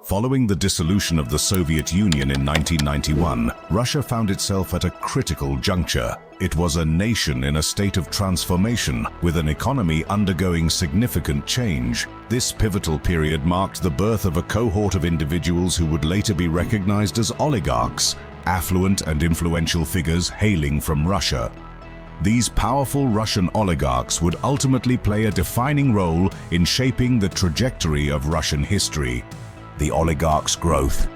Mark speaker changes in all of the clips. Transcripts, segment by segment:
Speaker 1: Following the dissolution of the Soviet Union in 1991, Russia found itself at a critical juncture. It was a nation in a state of transformation, with an economy undergoing significant change. This pivotal period marked the birth of a cohort of individuals who would later be recognized as oligarchs, affluent and influential figures hailing from Russia. These powerful Russian oligarchs would ultimately play a defining role in shaping the trajectory of Russian history. The oligarchs' growth.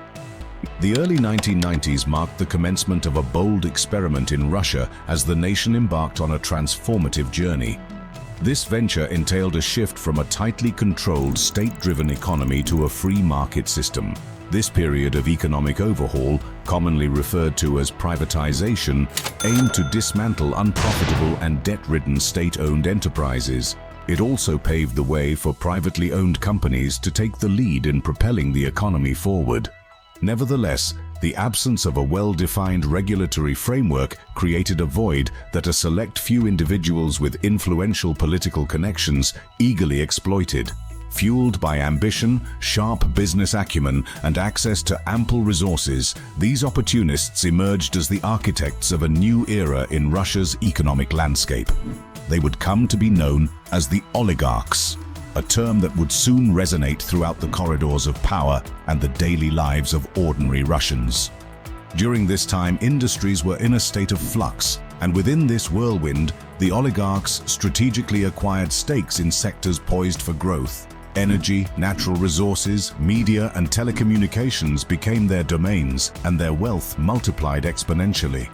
Speaker 1: The early 1990s marked the commencement of a bold experiment in Russia as the nation embarked on a transformative journey. This venture entailed a shift from a tightly controlled, state-driven economy to a free market system. This period of economic overhaul, commonly referred to as privatization, aimed to dismantle unprofitable and debt-ridden state-owned enterprises. It also paved the way for privately owned companies to take the lead in propelling the economy forward. Nevertheless, the absence of a well-defined regulatory framework created a void that a select few individuals with influential political connections eagerly exploited. Fueled by ambition, sharp business acumen, and access to ample resources, these opportunists emerged as the architects of a new era in Russia's economic landscape. They would come to be known as the oligarchs, a term that would soon resonate throughout the corridors of power and the daily lives of ordinary Russians. During this time, industries were in a state of flux, and within this whirlwind, the oligarchs strategically acquired stakes in sectors poised for growth. Energy, natural resources, media, and telecommunications became their domains, and their wealth multiplied exponentially.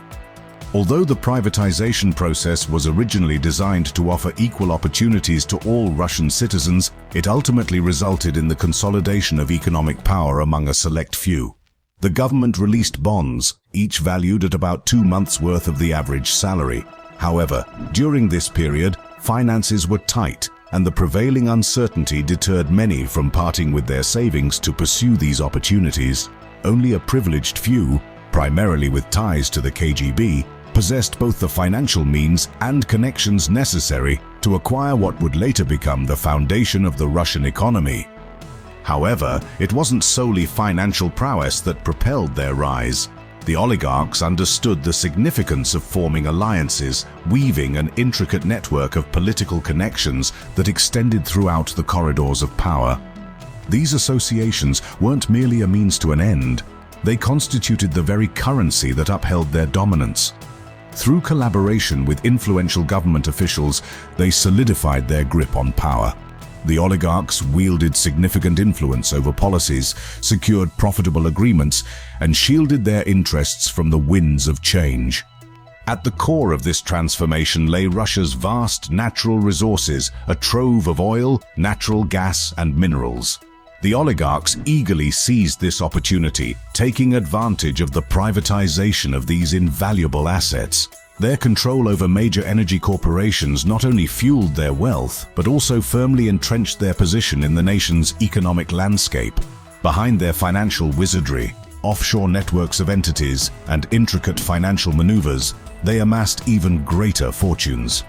Speaker 1: Although the privatization process was originally designed to offer equal opportunities to all Russian citizens, it ultimately resulted in the consolidation of economic power among a select few. The government released bonds, each valued at about 2 months' worth of the average salary. However, during this period, finances were tight, and the prevailing uncertainty deterred many from parting with their savings to pursue these opportunities. Only a privileged few, primarily with ties to the KGB, possessed both the financial means and connections necessary to acquire what would later become the foundation of the Russian economy. However, it wasn't solely financial prowess that propelled their rise. The oligarchs understood the significance of forming alliances, weaving an intricate network of political connections that extended throughout the corridors of power. These associations weren't merely a means to an end. They constituted the very currency that upheld their dominance. Through collaboration with influential government officials, they solidified their grip on power. The oligarchs wielded significant influence over policies, secured profitable agreements, and shielded their interests from the winds of change. At the core of this transformation lay Russia's vast natural resources, a trove of oil, natural gas, and minerals. The oligarchs eagerly seized this opportunity, taking advantage of the privatization of these invaluable assets. Their control over major energy corporations not only fueled their wealth, but also firmly entrenched their position in the nation's economic landscape. Behind their financial wizardry, offshore networks of entities, and intricate financial maneuvers, they amassed even greater fortunes.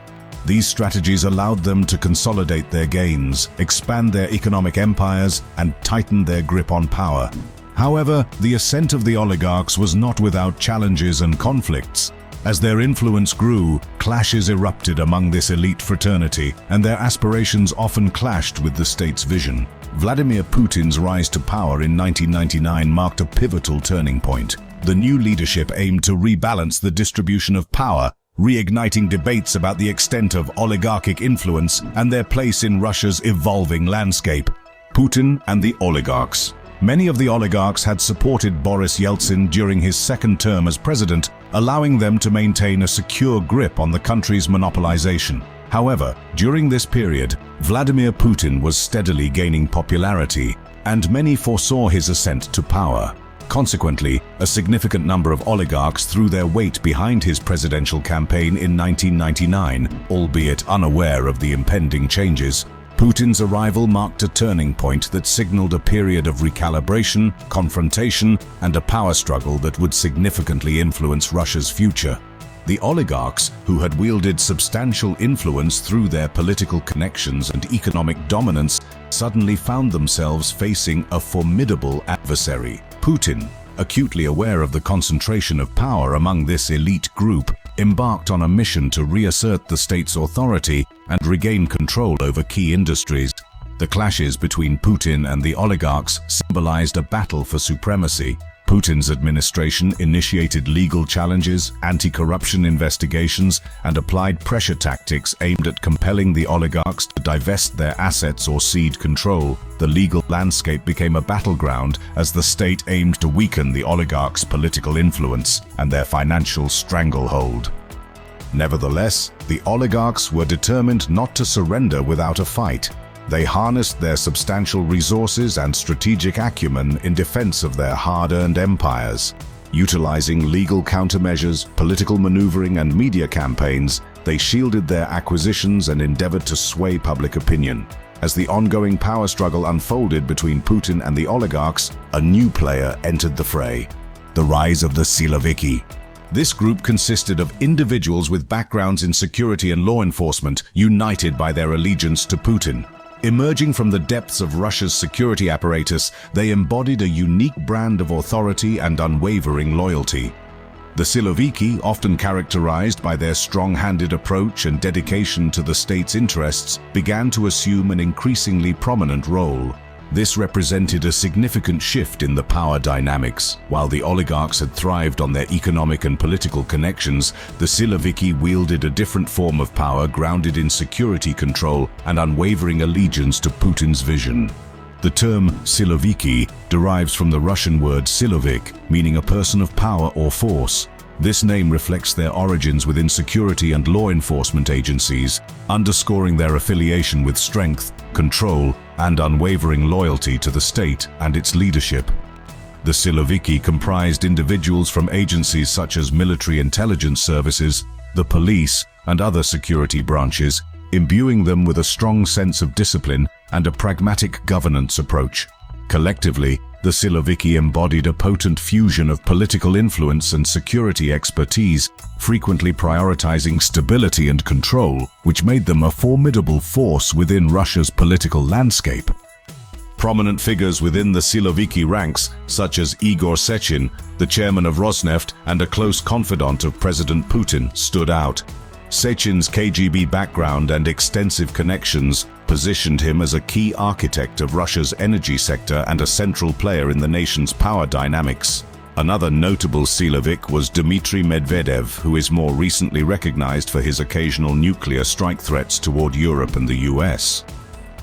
Speaker 1: These strategies allowed them to consolidate their gains, expand their economic empires, and tighten their grip on power. However, the ascent of the oligarchs was not without challenges and conflicts. As their influence grew, clashes erupted among this elite fraternity, and their aspirations often clashed with the state's vision. Vladimir Putin's rise to power in 1999 marked a pivotal turning point. The new leadership aimed to rebalance the distribution of power, reigniting debates about the extent of oligarchic influence and their place in Russia's evolving landscape. Putin and the oligarchs. Many of the oligarchs had supported Boris Yeltsin during his second term as president, allowing them to maintain a secure grip on the country's monopolization. However, during this period, Vladimir Putin was steadily gaining popularity, and many foresaw his ascent to power. Consequently, a significant number of oligarchs threw their weight behind his presidential campaign in 1999, albeit unaware of the impending changes. Putin's arrival marked a turning point that signaled a period of recalibration, confrontation, and a power struggle that would significantly influence Russia's future. The oligarchs, who had wielded substantial influence through their political connections and economic dominance, suddenly found themselves facing a formidable adversary. Putin, acutely aware of the concentration of power among this elite group, embarked on a mission to reassert the state's authority and regain control over key industries. The clashes between Putin and the oligarchs symbolized a battle for supremacy. Putin's administration initiated legal challenges, anti-corruption investigations, and applied pressure tactics aimed at compelling the oligarchs to divest their assets or cede control. The legal landscape became a battleground as the state aimed to weaken the oligarchs' political influence and their financial stranglehold. Nevertheless, the oligarchs were determined not to surrender without a fight. They harnessed their substantial resources and strategic acumen in defense of their hard-earned empires. Utilizing legal countermeasures, political maneuvering, and media campaigns, they shielded their acquisitions and endeavored to sway public opinion. As the ongoing power struggle unfolded between Putin and the oligarchs, a new player entered the fray: the rise of the Siloviki. This group consisted of individuals with backgrounds in security and law enforcement, united by their allegiance to Putin. Emerging from the depths of Russia's security apparatus, they embodied a unique brand of authority and unwavering loyalty. The Siloviki, often characterized by their strong-handed approach and dedication to the state's interests, began to assume an increasingly prominent role. This represented a significant shift in the power dynamics. While the oligarchs had thrived on their economic and political connections, the Siloviki wielded a different form of power grounded in security control and unwavering allegiance to Putin's vision. The term Siloviki derives from the Russian word silovik, meaning a person of power or force. This name reflects their origins within security and law enforcement agencies, underscoring their affiliation with strength, control, and unwavering loyalty to the state and its leadership. The Siloviki comprised individuals from agencies such as military intelligence services, the police, and other security branches, imbuing them with a strong sense of discipline and a pragmatic governance approach. Collectively, the Siloviki embodied a potent fusion of political influence and security expertise, frequently prioritizing stability and control, which made them a formidable force within Russia's political landscape. Prominent figures within the Siloviki ranks, such as Igor Sechin, the chairman of Rosneft and a close confidant of President Putin, stood out. Sechin's KGB background and extensive connections positioned him as a key architect of Russia's energy sector and a central player in the nation's power dynamics. Another notable Silovik was Dmitry Medvedev, who is more recently recognized for his occasional nuclear strike threats toward Europe and the US.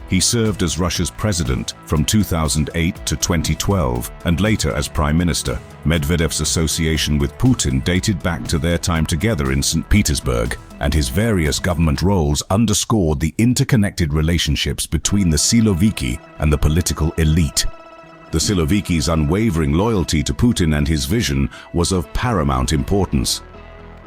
Speaker 1: He served as Russia's president from 2008 to 2012 and later as prime minister. Medvedev's association with Putin dated back to their time together in St. Petersburg, and his various government roles underscored the interconnected relationships between the Siloviki and the political elite. The Siloviki's unwavering loyalty to Putin and his vision was of paramount importance.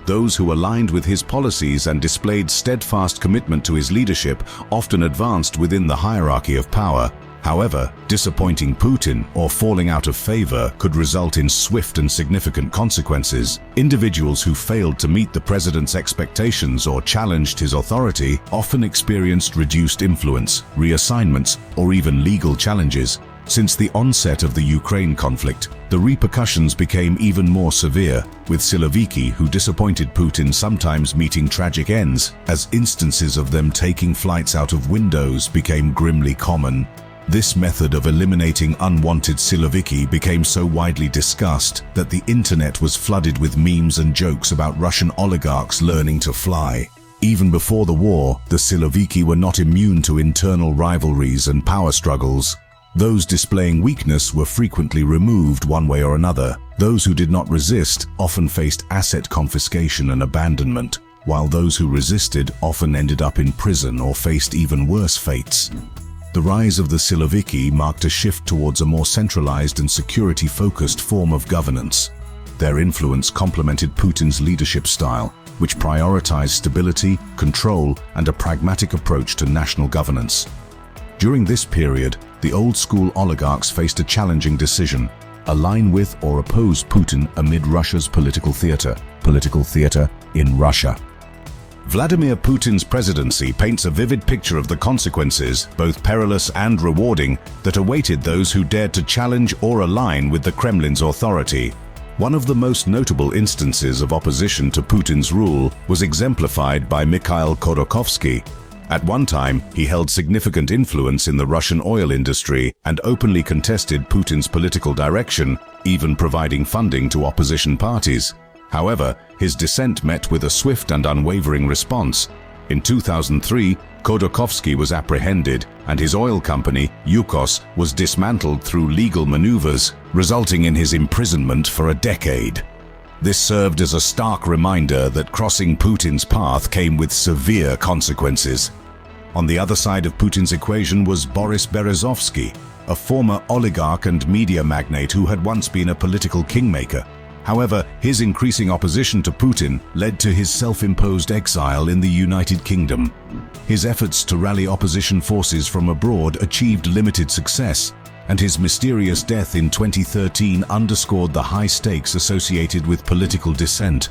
Speaker 1: Those who aligned with his policies and displayed steadfast commitment to his leadership often advanced within the hierarchy of power. However, disappointing Putin or falling out of favor could result in swift and significant consequences. Individuals who failed to meet the president's expectations or challenged his authority often experienced reduced influence, reassignments, or even legal challenges. Since the onset of the Ukraine conflict, the repercussions became even more severe, with Siloviki who disappointed Putin sometimes meeting tragic ends, as instances of them taking flights out of windows became grimly common. This method of eliminating unwanted Siloviki became so widely discussed that the internet was flooded with memes and jokes about Russian oligarchs learning to fly. Even before the war, the Siloviki were not immune to internal rivalries and power struggles. Those displaying weakness were frequently removed one way or another. Those who did not resist often faced asset confiscation and abandonment, while those who resisted often ended up in prison or faced even worse fates. The rise of the Siloviki marked a shift towards a more centralized and security-focused form of governance. Their influence complemented Putin's leadership style, which prioritized stability, control, and a pragmatic approach to national governance. During this period, the old-school oligarchs faced a challenging decision: align with or oppose Putin amid Russia's political theater in Russia. Vladimir Putin's presidency paints a vivid picture of the consequences, both perilous and rewarding, that awaited those who dared to challenge or align with the Kremlin's authority. One of the most notable instances of opposition to Putin's rule was exemplified by Mikhail Khodorkovsky. At one time, he held significant influence in the Russian oil industry and openly contested Putin's political direction, even providing funding to opposition parties. However, his dissent met with a swift and unwavering response. In 2003, Khodorkovsky was apprehended and his oil company, Yukos, was dismantled through legal maneuvers, resulting in his imprisonment for a decade. This served as a stark reminder that crossing Putin's path came with severe consequences. On the other side of Putin's equation was Boris Berezovsky, a former oligarch and media magnate who had once been a political kingmaker. However, his increasing opposition to Putin led to his self-imposed exile in the United Kingdom. His efforts to rally opposition forces from abroad achieved limited success, and his mysterious death in 2013 underscored the high stakes associated with political dissent.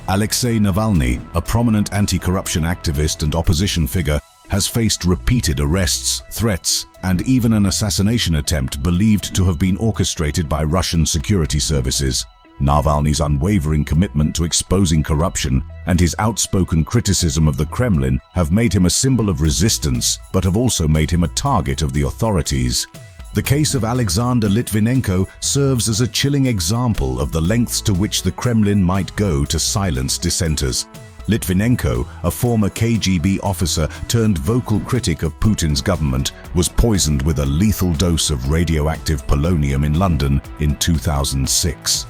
Speaker 1: Alexei Navalny, a prominent anti-corruption activist and opposition figure, has faced repeated arrests, threats, and even an assassination attempt believed to have been orchestrated by Russian security services. Navalny's unwavering commitment to exposing corruption and his outspoken criticism of the Kremlin have made him a symbol of resistance, but have also made him a target of the authorities. The case of Alexander Litvinenko serves as a chilling example of the lengths to which the Kremlin might go to silence dissenters. Litvinenko, a former KGB officer turned vocal critic of Putin's government, was poisoned with a lethal dose of radioactive polonium in London in 2006.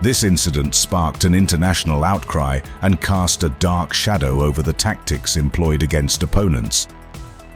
Speaker 1: This incident sparked an international outcry and cast a dark shadow over the tactics employed against opponents.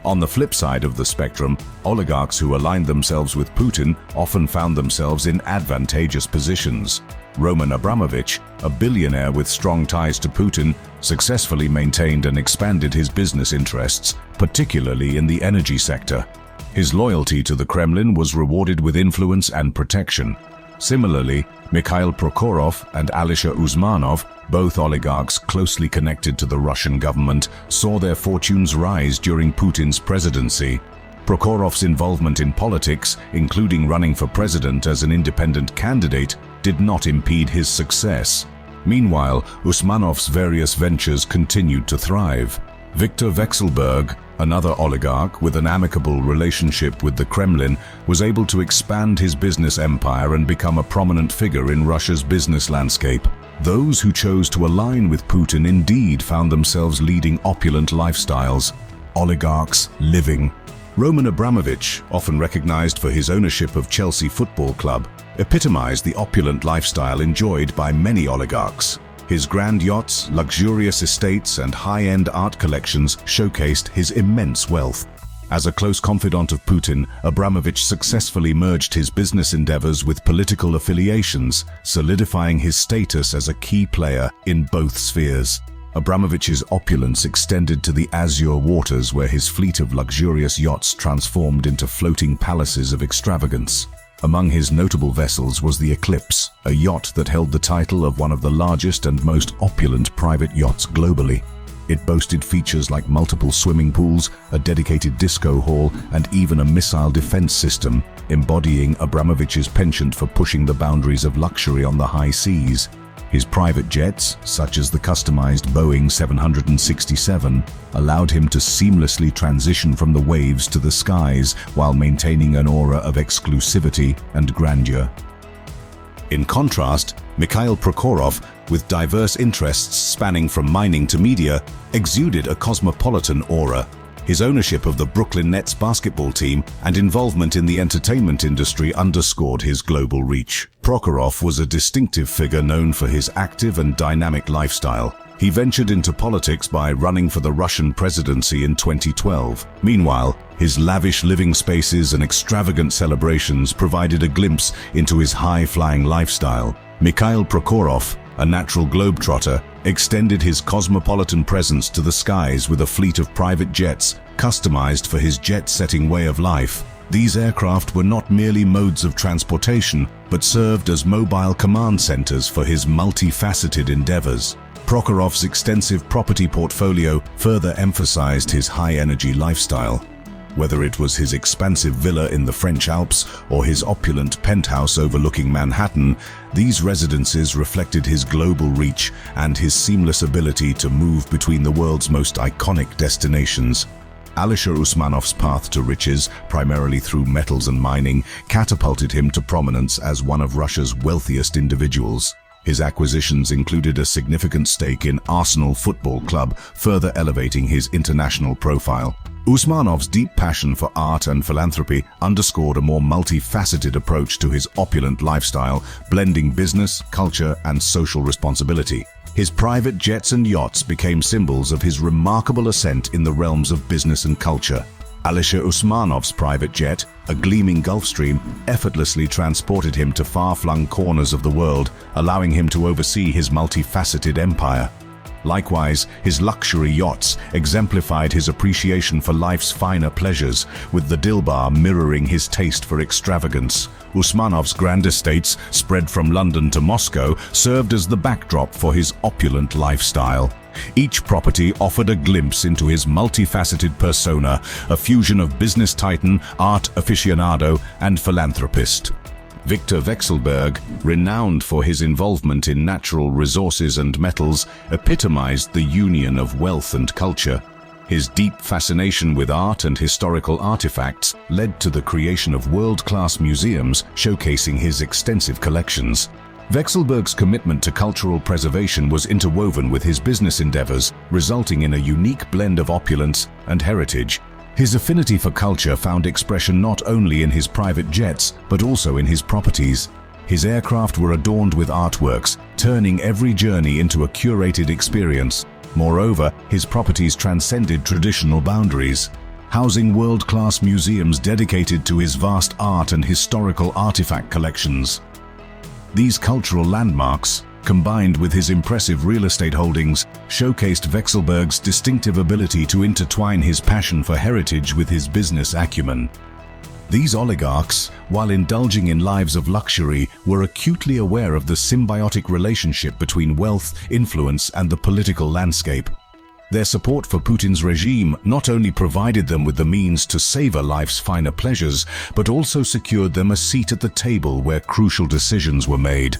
Speaker 1: On the flip side of the spectrum, oligarchs who aligned themselves with Putin often found themselves in advantageous positions. Roman Abramovich, a billionaire with strong ties to Putin, successfully maintained and expanded his business interests, particularly in the energy sector. His loyalty to the Kremlin was rewarded with influence and protection. Similarly, Mikhail Prokhorov and Alisher Usmanov, both oligarchs closely connected to the Russian government, saw their fortunes rise during Putin's presidency. Prokhorov's involvement in politics, including running for president as an independent candidate, did not impede his success. Meanwhile, Usmanov's various ventures continued to thrive. Viktor Vekselberg, another oligarch with an amicable relationship with the Kremlin, was able to expand his business empire and become a prominent figure in Russia's business landscape. Those who chose to align with Putin indeed found themselves leading opulent lifestyles. Oligarchs living. Roman Abramovich, often recognized for his ownership of Chelsea Football Club, epitomized the opulent lifestyle enjoyed by many oligarchs. His grand yachts, luxurious estates, and high-end art collections showcased his immense wealth. As a close confidant of Putin, Abramovich successfully merged his business endeavors with political affiliations, solidifying his status as a key player in both spheres. Abramovich's opulence extended to the azure waters where his fleet of luxurious yachts transformed into floating palaces of extravagance. Among his notable vessels was the Eclipse, a yacht that held the title of one of the largest and most opulent private yachts globally. It boasted features like multiple swimming pools, a dedicated disco hall, and even a missile defense system, embodying Abramovich's penchant for pushing the boundaries of luxury on the high seas. His private jets, such as the customized Boeing 767, allowed him to seamlessly transition from the waves to the skies while maintaining an aura of exclusivity and grandeur. In contrast, Mikhail Prokhorov, with diverse interests spanning from mining to media, exuded a cosmopolitan aura. His ownership of the Brooklyn Nets basketball team and involvement in the entertainment industry underscored his global reach. Prokhorov was a distinctive figure known for his active and dynamic lifestyle. He ventured into politics by running for the Russian presidency in 2012. Meanwhile, his lavish living spaces and extravagant celebrations provided a glimpse into his high-flying lifestyle. Mikhail Prokhorov, a natural globetrotter, extended his cosmopolitan presence to the skies with a fleet of private jets customized for his jet-setting way of life. These aircraft were not merely modes of transportation, but served as mobile command centers for his multifaceted endeavors. Prokhorov's extensive property portfolio further emphasized his high-energy lifestyle. Whether it was his expansive villa in the French Alps or his opulent penthouse overlooking Manhattan, these residences reflected his global reach and his seamless ability to move between the world's most iconic destinations. Alisher Usmanov's path to riches, primarily through metals and mining, catapulted him to prominence as one of Russia's wealthiest individuals. His acquisitions included a significant stake in Arsenal Football Club, further elevating his international profile. Usmanov's deep passion for art and philanthropy underscored a more multifaceted approach to his opulent lifestyle, blending business, culture, and social responsibility. His private jets and yachts became symbols of his remarkable ascent in the realms of business and culture. Alisher Usmanov's private jet, a gleaming Gulfstream, effortlessly transported him to far-flung corners of the world, allowing him to oversee his multifaceted empire. Likewise, his luxury yachts exemplified his appreciation for life's finer pleasures, with the Dilbar mirroring his taste for extravagance. Usmanov's grand estates, spread from London to Moscow, served as the backdrop for his opulent lifestyle. Each property offered a glimpse into his multifaceted persona, a fusion of business titan, art aficionado, and philanthropist. Victor Vekselberg, renowned for his involvement in natural resources and metals, epitomized the union of wealth and culture. His deep fascination with art and historical artifacts led to the creation of world-class museums showcasing his extensive collections. Vekselberg's commitment to cultural preservation was interwoven with his business endeavors, resulting in a unique blend of opulence and heritage. His affinity for culture found expression not only in his private jets, but also in his properties. His aircraft were adorned with artworks, turning every journey into a curated experience. Moreover, his properties transcended traditional boundaries, housing world-class museums dedicated to his vast art and historical artifact collections. These cultural landmarks, combined with his impressive real estate holdings, showcased Vekselberg's distinctive ability to intertwine his passion for heritage with his business acumen. These oligarchs, while indulging in lives of luxury, were acutely aware of the symbiotic relationship between wealth, influence, and the political landscape. Their support for Putin's regime not only provided them with the means to savor life's finer pleasures, but also secured them a seat at the table where crucial decisions were made.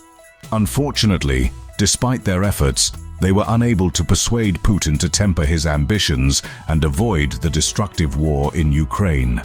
Speaker 1: Unfortunately, despite their efforts, they were unable to persuade Putin to temper his ambitions and avoid the destructive war in Ukraine.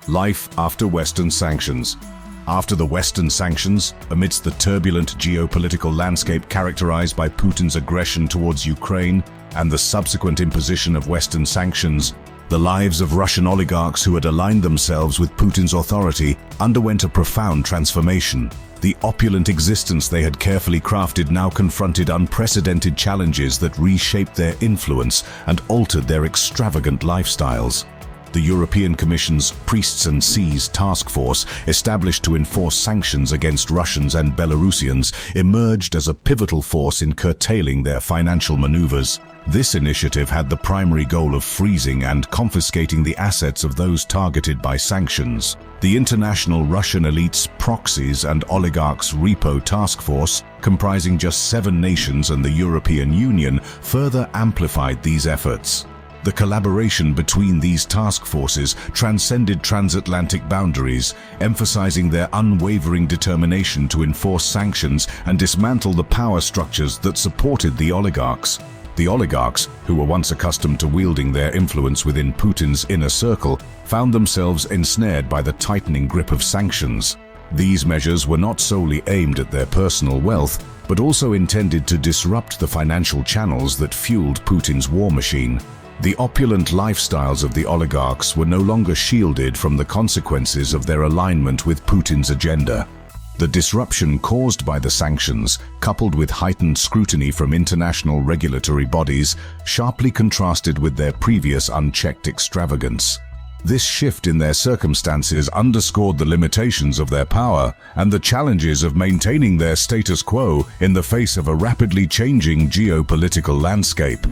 Speaker 1: Life after Western sanctions. After the Western sanctions, amidst the turbulent geopolitical landscape characterized by Putin's aggression towards Ukraine and the subsequent imposition of Western sanctions, the lives of Russian oligarchs who had aligned themselves with Putin's authority underwent a profound transformation. The opulent existence they had carefully crafted now confronted unprecedented challenges that reshaped their influence and altered their extravagant lifestyles. The European Commission's Priests and Seas Task Force, established to enforce sanctions against Russians and Belarusians, emerged as a pivotal force in curtailing their financial maneuvers. This initiative had the primary goal of freezing and confiscating the assets of those targeted by sanctions. The international Russian elites, proxies, and oligarchs repo task force, comprising just 7 nations and the European Union, further amplified these efforts. The collaboration between these task forces transcended transatlantic boundaries, emphasizing their unwavering determination to enforce sanctions and dismantle the power structures that supported the oligarchs. The oligarchs, who were once accustomed to wielding their influence within Putin's inner circle, found themselves ensnared by the tightening grip of sanctions. These measures were not solely aimed at their personal wealth, but also intended to disrupt the financial channels that fueled Putin's war machine. The opulent lifestyles of the oligarchs were no longer shielded from the consequences of their alignment with Putin's agenda. The disruption caused by the sanctions, coupled with heightened scrutiny from international regulatory bodies, sharply contrasted with their previous unchecked extravagance. This shift in their circumstances underscored the limitations of their power and the challenges of maintaining their status quo in the face of a rapidly changing geopolitical landscape.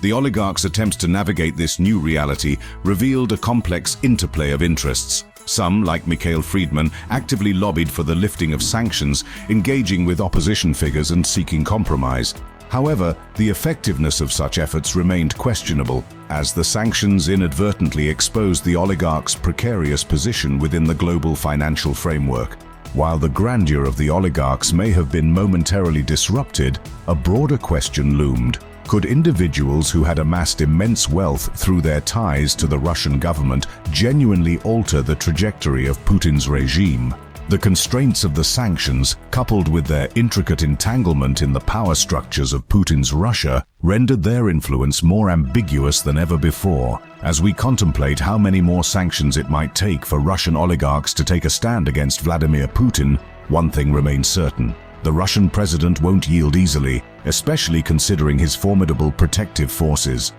Speaker 1: The oligarchs' attempts to navigate this new reality revealed a complex interplay of interests. Some, like Mikhail Friedman, actively lobbied for the lifting of sanctions, engaging with opposition figures and seeking compromise. However, the effectiveness of such efforts remained questionable, as the sanctions inadvertently exposed the oligarchs' precarious position within the global financial framework. While the grandeur of the oligarchs may have been momentarily disrupted, a broader question loomed. Could individuals who had amassed immense wealth through their ties to the Russian government genuinely alter the trajectory of Putin's regime? The constraints of the sanctions, coupled with their intricate entanglement in the power structures of Putin's Russia, rendered their influence more ambiguous than ever before. As we contemplate how many more sanctions it might take for Russian oligarchs to take a stand against Vladimir Putin, one thing remains certain. The Russian president won't yield easily, especially considering his formidable protective forces.